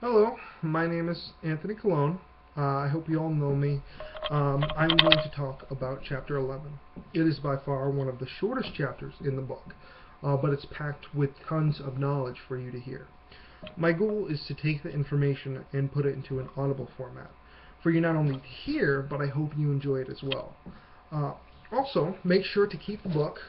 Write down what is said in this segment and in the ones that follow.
Hello, my name is Anthony Colon. I hope you all know me. I'm going to talk about Chapter 11. It is by far one of the shortest chapters in the book, but it's packed with tons of knowledge for you to hear. My goal is to take the information and put it into an audible format for you not only to hear, but I hope you enjoy it as well. Uh, Also, make sure to keep the book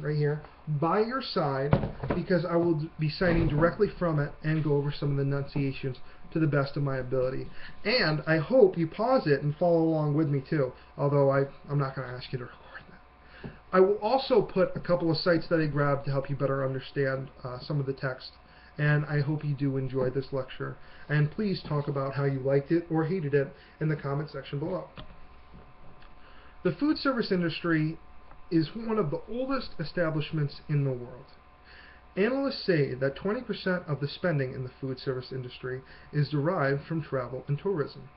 right here by your side because I will be citing directly from it and go over some of the enunciations to the best of my ability. And I hope you pause it and follow along with me too, although I'm not going to ask you to record that. I will also put a couple of sites that I grabbed to help you better understand some of the text, and I hope you do enjoy this lecture. And please talk about how you liked it or hated it in the comment section below. The food service industry is one of the oldest establishments in the world. Analysts say that 20% of the spending in the food service industry is derived from travel and tourism.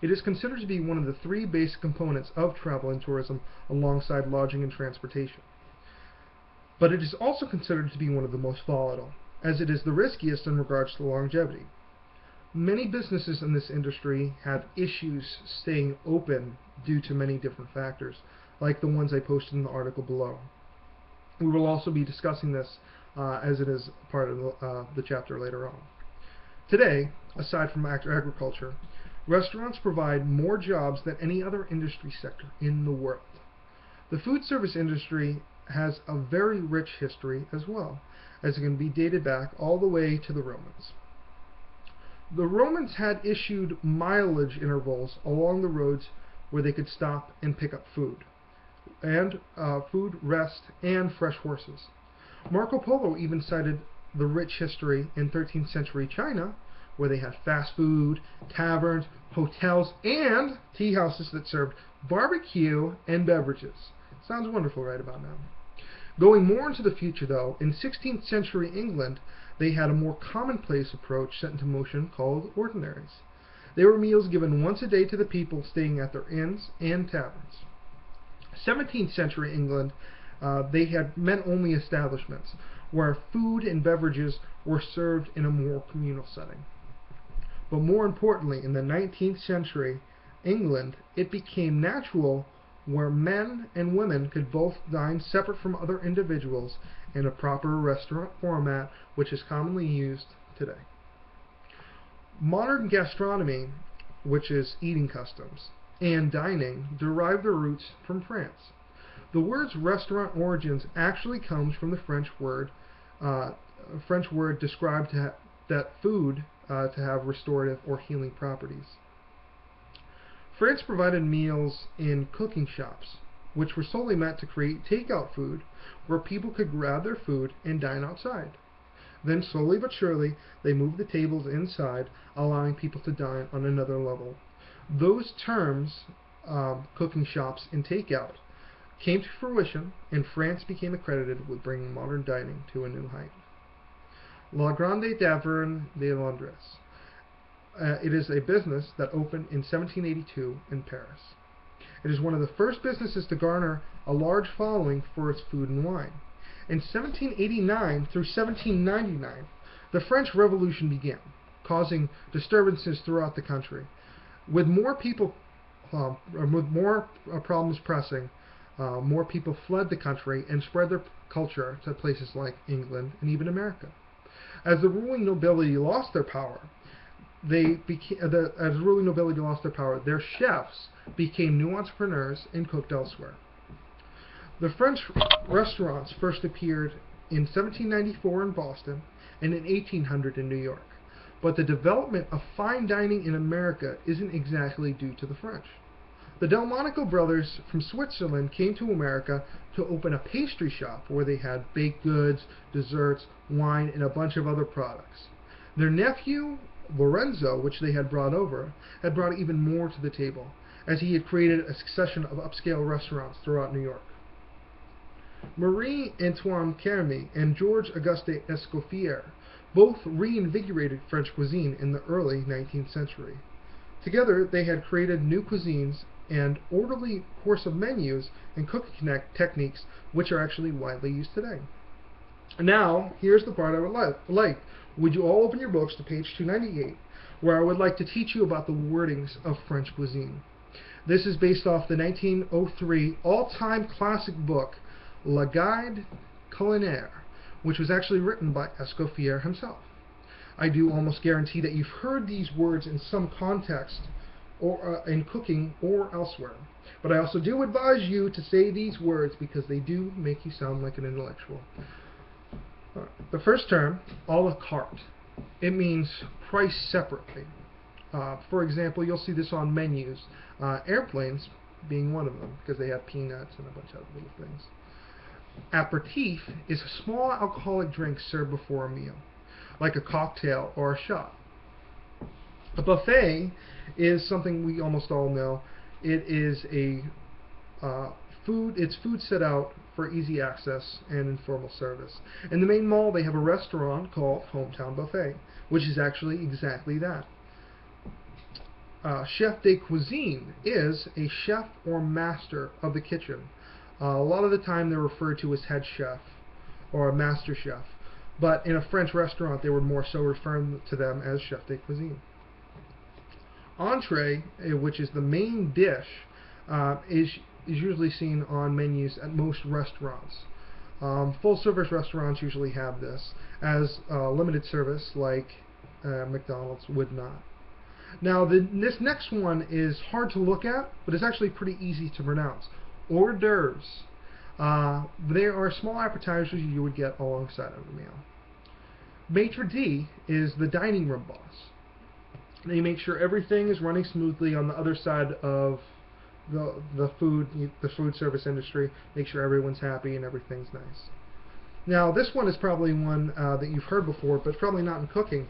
It is considered to be one of the three basic components of travel and tourism alongside lodging and transportation. But it is also considered to be one of the most volatile, as it is the riskiest in regards to longevity. Many businesses in this industry have issues staying open due to many different factors, like the ones I posted in the article below. We will also be discussing this as it is part of the chapter later on. Today, aside from agriculture, restaurants provide more jobs than any other industry sector in the world. The food service industry has a very rich history as well, as it can be dated back all the way to the Romans. The Romans had issued mileage intervals along the roads where they could stop and pick up food, rest, and fresh horses. Marco Polo even cited the rich history in 13th century China, where they had fast food, taverns, hotels, and tea houses that served barbecue and beverages. Sounds wonderful right about now. Going more into the future, though, in 16th century England, they had a more commonplace approach set into motion called ordinaries. They were meals given once a day to the people staying at their inns and taverns. 17th century England, they had men-only establishments where food and beverages were served in a more communal setting. But more importantly, in the 19th century England, it became natural where men and women could both dine separate from other individuals in a proper restaurant format, which is commonly used today. Modern gastronomy, which is eating customs, and dining derive their roots from France. The word's restaurant origins actually comes from the French word described that food to have restorative or healing properties. France provided meals in cooking shops, which were solely meant to create takeout food where people could grab their food and dine outside. Then slowly but surely, they moved the tables inside, allowing people to dine on another level. Those terms, cooking shops and takeout, came to fruition, and France became accredited with bringing modern dining to a new height. La Grande Taverne de Londres. It is a business that opened in 1782 in Paris. It is one of the first businesses to garner a large following for its food and wine. In 1789 through 1799, the French Revolution began, causing disturbances throughout the country. With more problems pressing, more people fled the country and spread their culture to places like England and even America. As the ruling nobility lost their power, their chefs became new entrepreneurs and cooked elsewhere. The French restaurants first appeared in 1794 in Boston and in 1800 in New York. But the development of fine dining in America isn't exactly due to the French. The Delmonico brothers from Switzerland came to America to open a pastry shop where they had baked goods, desserts, wine, and a bunch of other products. Their nephew, Lorenzo, which they had brought over, had brought even more to the table, as he had created a succession of upscale restaurants throughout New York. Marie-Antoine Carême and Georges-Auguste Escoffier both reinvigorated French cuisine in the early 19th century. Together, they had created new cuisines and orderly course of menus and cooking techniques which are actually widely used today. Now, here's the part I would like. Would you all open your books to page 298, where I would like to teach you about the wordings of French cuisine. This is based off the 1903 all-time classic book, Le Guide Culinaire, which was actually written by Escoffier himself. I do almost guarantee that you've heard these words in some context, or in cooking or elsewhere. But I also do advise you to say these words because they do make you sound like an intellectual. The first term, a la carte. It means priced separately. For example, you'll see this on menus. Airplanes being one of them, because they have peanuts and a bunch of little things. Aperitif is a small alcoholic drink served before a meal, like a cocktail or a shot. A buffet is something we almost all know. It is a food set out for easy access and informal service. In the main mall, they have a restaurant called Hometown Buffet, which is actually exactly that. Chef de cuisine is a chef or master of the kitchen. A lot of the time they're referred to as head chef or a master chef, but in a French restaurant they would more so refer to them as chef de cuisine. Entree, which is the main dish, is usually seen on menus at most restaurants. Full-service restaurants usually have this, as limited service like McDonald's would not. Now, this next one is hard to look at, but it's actually pretty easy to pronounce. Hors d'oeuvres. They are small appetizers you would get alongside of a meal. Maitre d' is the dining room boss. They make sure everything is running smoothly on the other side of the food service industry. Make sure everyone's happy and everything's nice. Now, this one is probably one that you've heard before, but probably not in cooking.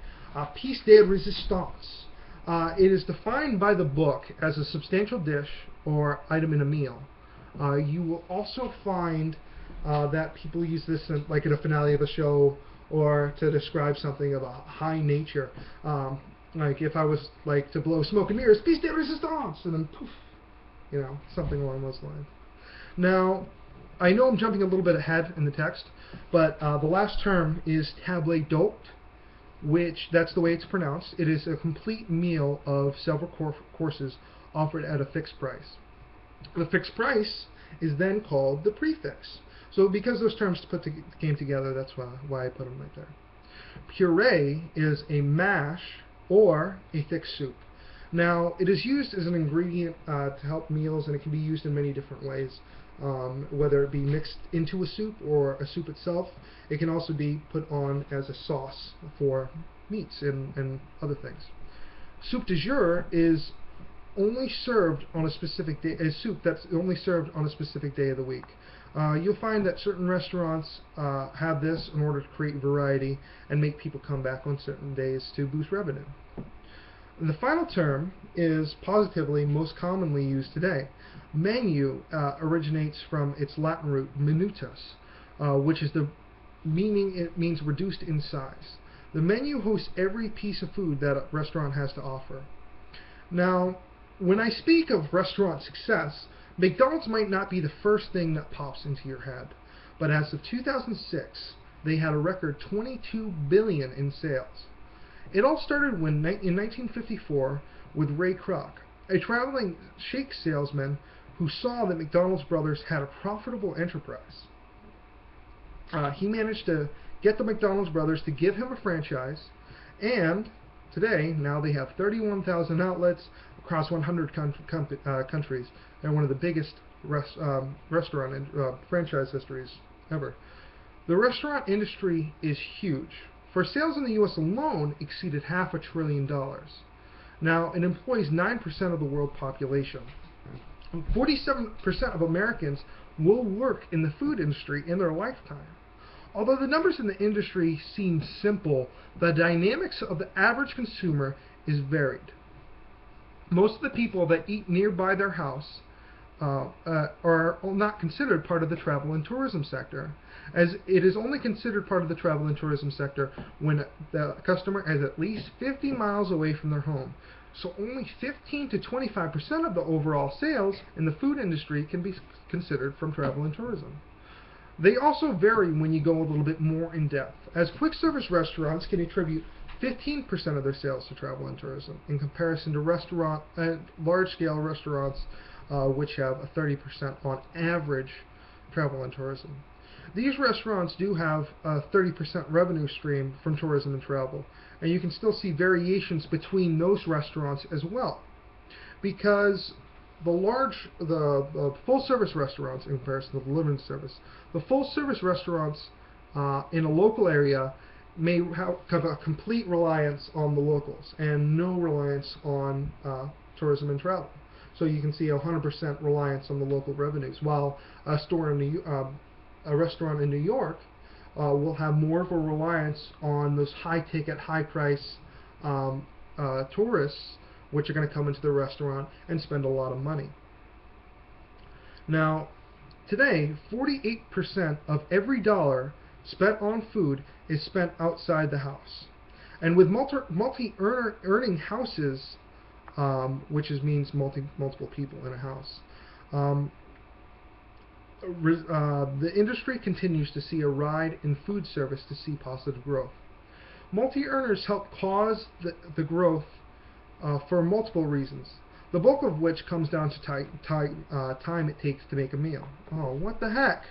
Piece de resistance. It is defined by the book as a substantial dish or item in a meal. You will also find that people use this like in a finale of a show or to describe something of a high nature. Like if I was like to blow smoke and mirrors, piece de resistance, and then poof, you know, something along those lines. Now, I know I'm jumping a little bit ahead in the text, but the last term is table d'hôte, which that's the way it's pronounced. It is a complete meal of several courses offered at a fixed price. The fixed price is then called the prefix. So because those terms came together, that's why I put them right there. Puree is a mash or a thick soup. Now, it is used as an ingredient to help meals, and it can be used in many different ways. Whether it be mixed into a soup or a soup itself, it can also be put on as a sauce for meats and other things. Soup du jour is only served on a specific day, a soup that's only served on a specific day of the week. You'll find that certain restaurants have this in order to create variety and make people come back on certain days to boost revenue. And the final term is positively most commonly used today. Menu originates from its Latin root minutus, which is the meaning, it means reduced in size. The menu hosts every piece of food that a restaurant has to offer. Now, when I speak of restaurant success, McDonald's might not be the first thing that pops into your head, but as of 2006, they had a record $22 billion in sales. It all started when, in 1954 with Ray Kroc, a traveling shake salesman who saw that McDonald's brothers had a profitable enterprise. He managed to get the McDonald's brothers to give him a franchise, and today, now they have 31,000 outlets across 100 countries. They're one of the biggest restaurant and franchise histories ever. The restaurant industry is huge. For sales in the U.S. alone, exceeded $500 billion. Now, it employs 9% of the world population. 47% of Americans will work in the food industry in their lifetime. Although the numbers in the industry seem simple, the dynamics of the average consumer is varied. Most of the people that eat nearby their house are not considered part of the travel and tourism sector, as it is only considered part of the travel and tourism sector when the customer is at least 50 miles away from their home. So only 15 to 25% of the overall sales in the food industry can be considered from travel and tourism. They also vary when you go a little bit more in depth, as quick service restaurants can attribute 15% of their sales to travel and tourism, in comparison to large-scale restaurants, which have a 30% on average travel and tourism. These restaurants do have a 30% revenue stream from tourism and travel, and you can still see variations between those restaurants as well, because the full-service restaurants, in comparison to the limited service, the full-service restaurants in a local area may have a complete reliance on the locals and no reliance on tourism and travel. So you can see 100% reliance on the local revenues, while a restaurant in New York will have more of a reliance on those high-ticket, high-price tourists, which are going to come into the restaurant and spend a lot of money. Now, today, 48% of every dollar spent on food is spent outside the house. And with multi-earning houses, which means multiple people in a house, the industry continues to see a ride in food service to see positive growth. Multi-earners help cause the growth for multiple reasons, the bulk of which comes down to time it takes to make a meal. Oh, what the heck?